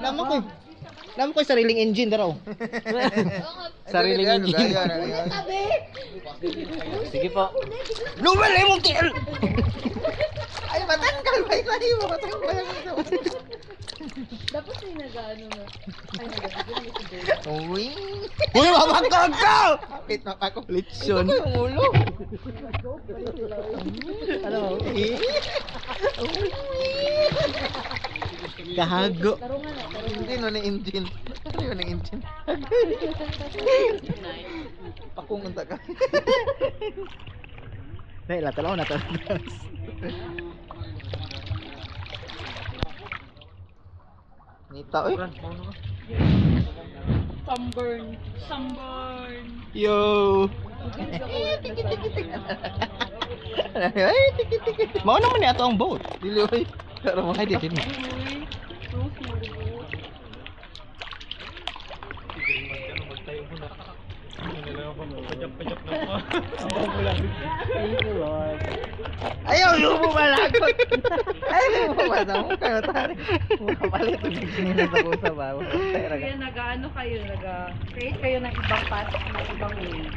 Naman ko. Naman ko sariling engine daraw. Sariling engine. Sige po. Lumalay mo tiil. Ay matanggal ba ito? Matanggal. Dapat ay nag-ano na. Ay, Uy! Uy, mabangkag ka! Kapit na ako. Lechon. Ito yung ulo. Ano? Kahago. Hindi no na engine. Ano yun ang engine? Pakung unta ka. Dahil latalaw na talas. Nita, oy. sunburn. Sunburn. Yo. Ay, tiki. Mao naman ni ato ang boat. Dili oy. Pero mo ay dili. Ayaw yung bumalagot. Ayaw yung bumalagot. Kaya tari. Mapalit yung sinila sa kusa ba? Kaya nag-ano kayo, nag-create kayo ng ibang path, ng ibang way.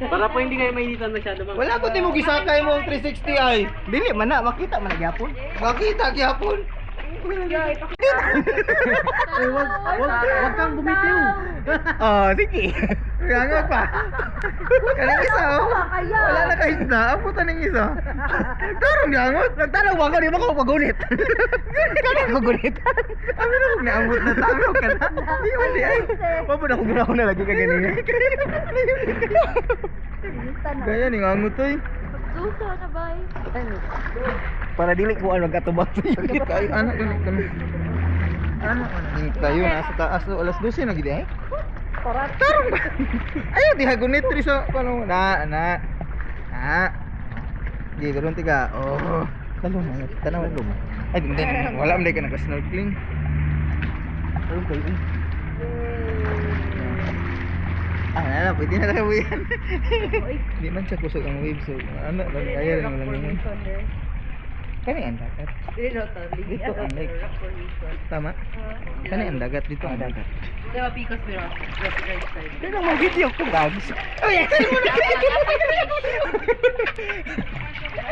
Para po hindi kayo mainitan masyado. Wala ko mo gisakay mo ang 360 ay. Dili man na, makita man na gyapon. Makita gyapon. Wag kang bumitiw. Oh, sige. Kaya pa. Kanang isa oh. Wala na kahit na. Apo taning isa. Nagtarong niyangot. Nagtanong ba ka? Di ba ko magunit? Kaya magunit. Kami na kung naamot na tamo ka na. Di man di ay. Wala na kung ginawa na lagi ka ganina. Kaya ni ngangot to eh. Suso na ba? Para dili ko ang magkatubang sa iyo. Ay, anak kami. Ano? Tayo nasa taas do alas 12 na gid eh. Tarong ba? Ayaw di hagunit tri sa kuno na. Di karon tiga. Oh. Talo na. Tanaw mo. Ay, hindi wala man ka naka-snorkeling. Tarong kayo. Ano, pwede na lang yan. Hindi man siya kusog ang waves. So, ano, ayaw lang lang. Kani ang dagat. Dito ang lake. Tama? Kani ang dagat dito ang dagat. Diba, because we're on the right side. Kaya mo video ko gags. Oh, yeah.